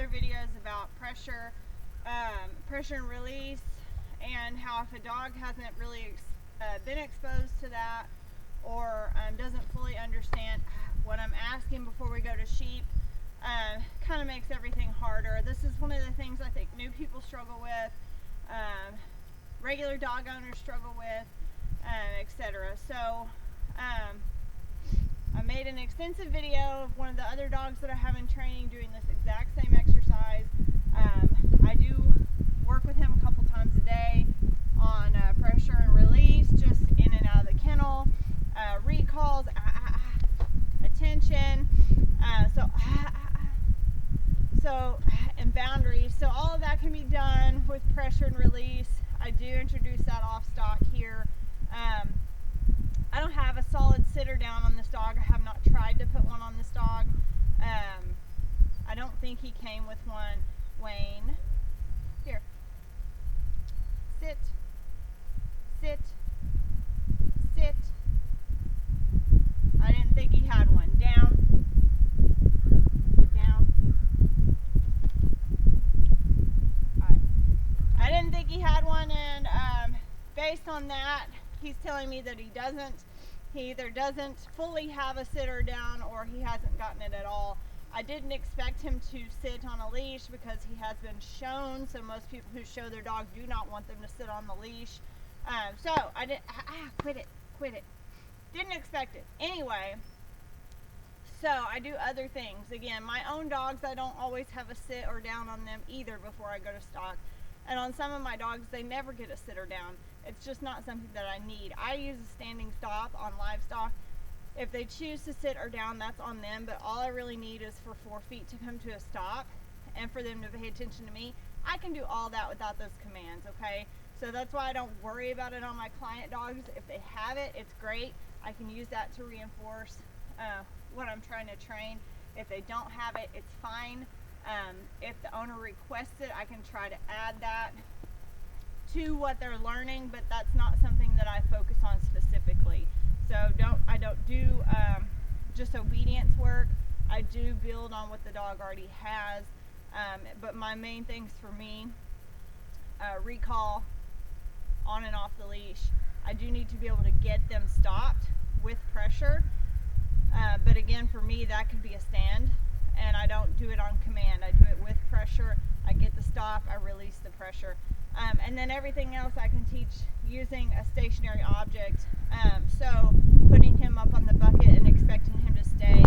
other videos about pressure, pressure and release, and how if a dog hasn't really been exposed to that, or doesn't fully understand what I'm asking before we go to sheep, kind of makes everything harder. This is one of the things I think new people struggle with, regular dog owners struggle with, etc. So I made an extensive video of one of the other dogs that I have in training doing this exact same exercise. I do work with him a couple times a day on pressure and release, just in and out of the kennel, recalls, attention, and boundaries. So all of that can be done with pressure and release. I do introduce that off stock here. I don't have a solid sitter down on this dog. I have not tried to put one on this dog. I don't think he came with one. Wayne, here, sit, sit, sit. I didn't think he had one. Down, down. All right. I didn't think he had one, and based on that, he's telling me that he doesn't. He either doesn't fully have a sitter down, or he hasn't gotten it at all. I didn't expect him to sit on a leash because he has been shown. So most people who show their dog do not want them to sit on the leash. So I didn't. Quit it. Didn't expect it. Anyway, so I do other things. Again, my own dogs, I don't always have a sit or down on them either before I go to stock. And on some of my dogs, they never get a sit or down. It's just not something that I need. I use a standing stop on livestock. If they choose to sit or down, that's on them, but all I really need is for 4 feet to come to a stop and for them to pay attention to me. I can do all that without those commands, okay? So that's why I don't worry about it on my client dogs. If they have it, it's great. I can use that to reinforce what I'm trying to train. If they don't have it, it's fine. If the owner requests it, I can try to add that to what they're learning, but that's not something that I focus on specifically. So I don't do just obedience work. I do build on what the dog already has. But my main things for me, recall, on and off the leash. I do need to be able to get them stopped with pressure. But again, for me, that could be a stand, and I don't do it on command. I do it with pressure. I get the stop, I release the pressure. And then everything else I can teach using a stationary object. So putting him up on the bucket and expecting him to stay.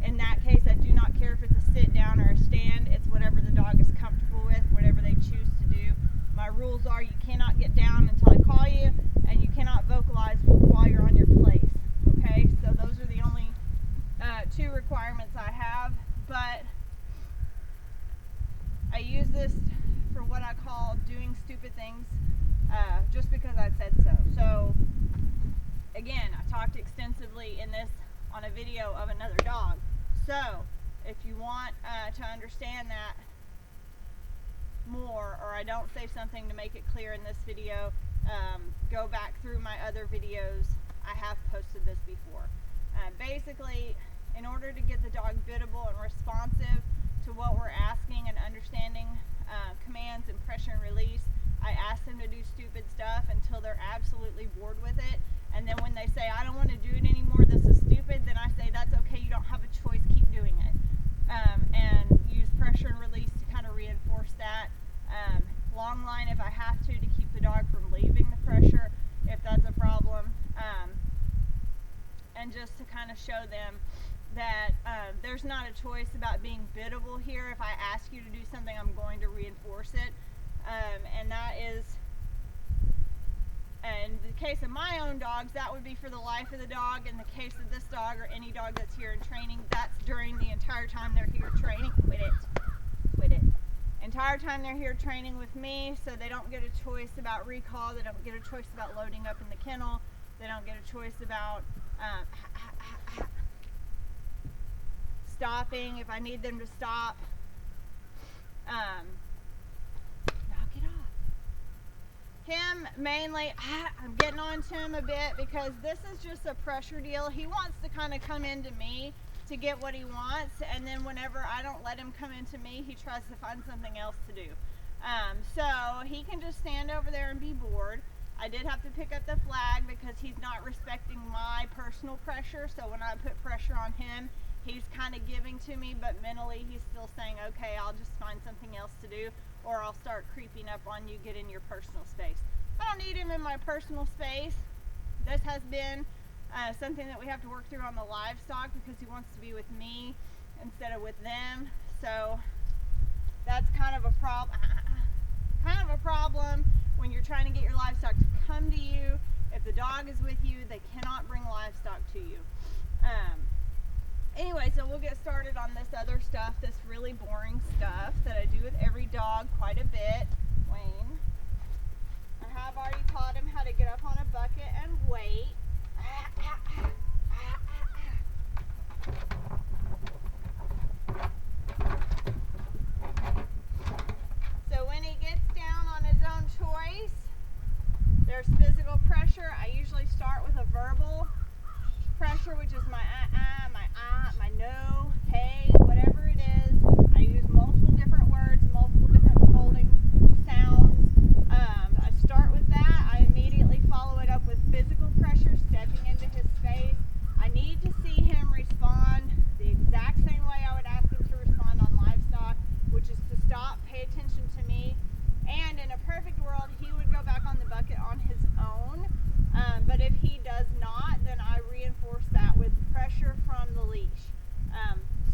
In that case, I do not care if it's a sit down or a stand. It's whatever the dog is comfortable with, whatever they choose to do. My rules are you cannot get down until I call you, and you cannot vocalize while you're on your place. Okay, so those are the only 2 requirements I have, but I use this for what I call doing stupid things just because I said so. So again, I talked extensively in this on a video of another dog. So if you want to understand that more, or I don't say something to make it clear in this video, go back through my other videos. I have posted this before. Basically, in order to get the dog biddable and responsive to what we're asking and understanding commands and pressure and release, I ask them to do stupid stuff until they're absolutely bored with it. And then when they say, I don't want to do it anymore, this is stupid, then I say, that's okay, you don't have a choice, keep doing it. And use pressure and release to kind of reinforce that. Long line if I have to keep the dog from leaving the pressure, if that's a problem. And just to kind of show them that there's not a choice about being biddable here. If I ask you to do something, I'm going to reinforce it. And that is, in the case of my own dogs, that would be for the life of the dog. In the case of this dog or any dog that's here in training, that's during the entire time they're here training. Quit it. Entire time they're here training with me, so they don't get a choice about recall. They don't get a choice about loading up in the kennel. They don't get a choice about stopping if I need them to stop. Knock it off. Him mainly, I'm getting on to him a bit because this is just a pressure deal. He wants to kind of come into me to get what he wants, and then whenever I don't let him come into me, he tries to find something else to do. So he can just stand over there and be bored. I did have to pick up the flag because he's not respecting my personal pressure, so when I put pressure on him, he's kind of giving to me, but mentally he's still saying, okay, I'll just find something else to do, or I'll start creeping up on you, get in your personal space. I don't need him in my personal space. This has been something that we have to work through on the livestock because he wants to be with me instead of with them. So that's kind of a problem when you're trying to get your livestock to come to you. If the dog is with you, they cannot bring livestock to you. Anyway, so we'll get started on this other stuff, this really boring stuff that I do with every dog quite a bit. Wayne. I have already taught him how to get up on a bucket and wait. So when he gets down on his own choice, there's physical pressure. I usually start with a verbal pressure, which is my my no, hey, whatever it is. I use multiple different words, multiple different scolding sounds. I start with that. I immediately follow it up with physical pressure, stepping into his space. I need to see him respond the exact same way I would ask him to respond on livestock, which is to stop, pay attention to me, and in a perfect world, he would go back on the bucket on his own. But if he does not, then I reinforce that with pressure from the leash.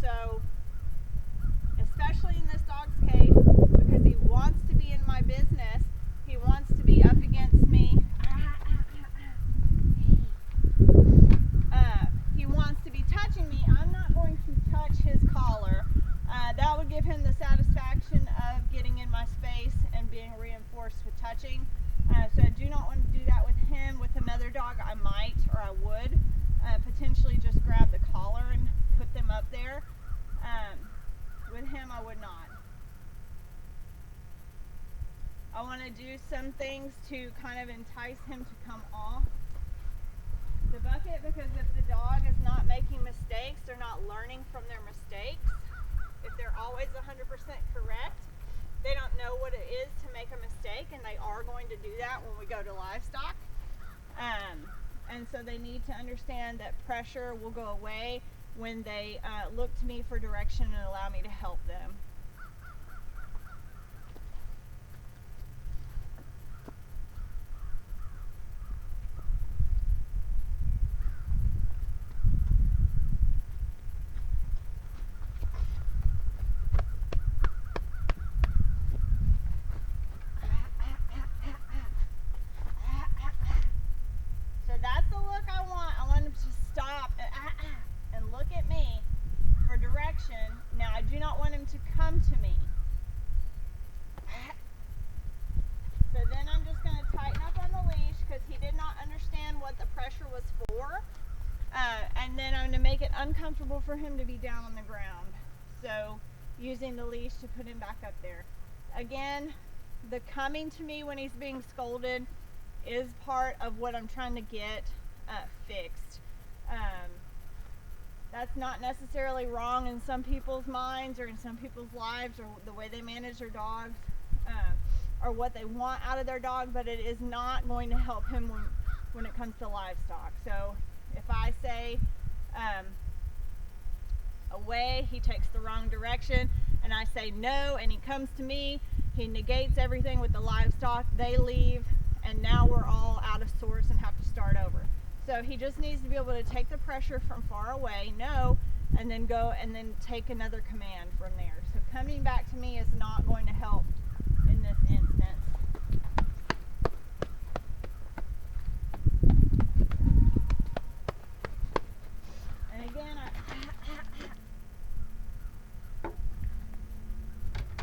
So, especially in this dog's case, because he wants to be in my business, he wants to be up against me. He wants to be touching me. I'm not going to touch his collar. That would give him the satisfaction of getting in my space and being reinforced with touching. So I do not want to do that with him. With another dog, I might, or I would, potentially just grab the collar and put them up there. With him, I would not. I want to do some things to kind of entice him to come off the bucket, because if the dog is not making mistakes, they're not learning from their mistakes. If they're always 100% correct, they don't know what it is to make a mistake, and they are going to do that when we go to livestock. And so they need to understand that pressure will go away when they look to me for direction and allow me to help them. Now, I do not want him to come to me. So then I'm just going to tighten up on the leash because he did not understand what the pressure was for. And then I'm going to make it uncomfortable for him to be down on the ground. So using the leash to put him back up there. Again, the coming to me when he's being scolded is part of what I'm trying to get fixed. That's not necessarily wrong in some people's minds or in some people's lives or the way they manage their dogs or what they want out of their dog, but it is not going to help him when it comes to livestock. So if I say away, he takes the wrong direction, and I say no, and he comes to me, he negates everything with the livestock, they leave, and now we're all out of sorts and have to start over. So he just needs to be able to take the pressure from far away, no, and then go and then take another command from there. So coming back to me is not going to help in this instance. And again,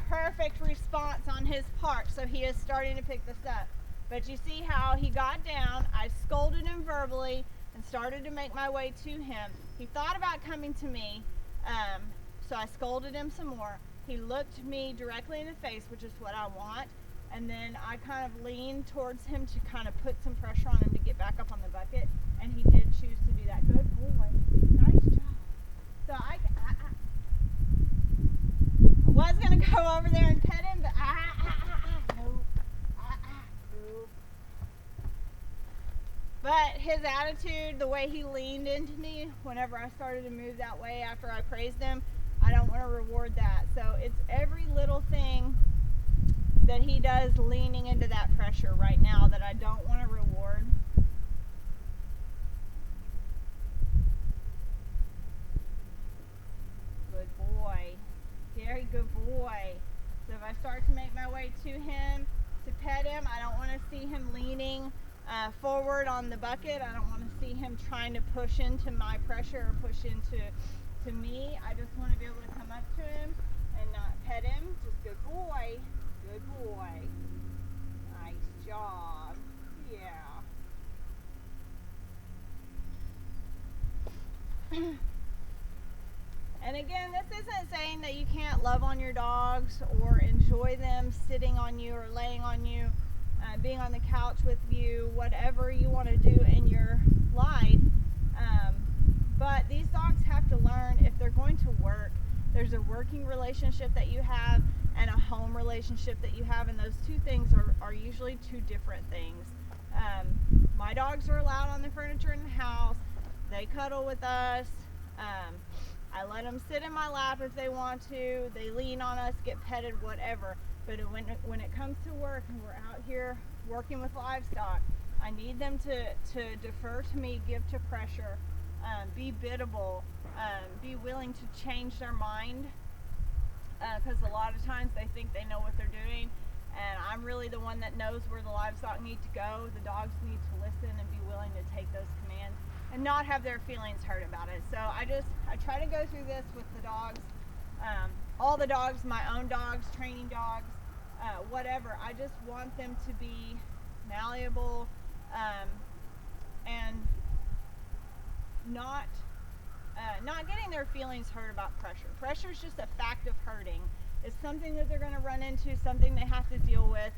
perfect response on his part, so he is starting to pick this up. But you see how he got down, I scolded him verbally and started to make my way to him. He thought about coming to me, so I scolded him some more. He looked me directly in the face, which is what I want, and then I kind of leaned towards him to kind of put some pressure on him to get back up on the bucket, and he did choose to do that. Good boy. Nice job. So But his attitude, the way he leaned into me whenever I started to move that way after I praised him, I don't want to reward that. So it's every little thing that he does leaning into that pressure right now that I don't want to reward. Good boy. Very good boy. So if I start to make my way to him, to pet him, I don't want to see him leaning forward on the bucket. I don't want to see him trying to push into my pressure or push into me. I just want to be able to come up to him and not pet him. Just good boy. Good boy. Nice job. Yeah. And again, this isn't saying that you can't love on your dogs or enjoy them sitting on you or laying on you, being on the couch with you, whatever you want to do in your life. But these dogs have to learn if they're going to work. There's a working relationship that you have and a home relationship that you have, and those two things are usually two different things. My dogs are allowed on the furniture in the house. They cuddle with us. I let them sit in my lap if they want to. They lean on us, get petted, whatever. But when it comes to work and we're out here working with livestock, I need them to defer to me, give to pressure, be biddable, be willing to change their mind. Because a lot of times they think they know what they're doing, and I'm really the one that knows where the livestock need to go. The dogs need to listen and be willing to take those commands and not have their feelings hurt about it. So I try to go through this with the dogs, all the dogs, my own dogs, training dogs, whatever. I just want them to be malleable and not getting their feelings hurt about pressure. Pressure is just a fact of hurting. It's something that they're going to run into, something they have to deal with.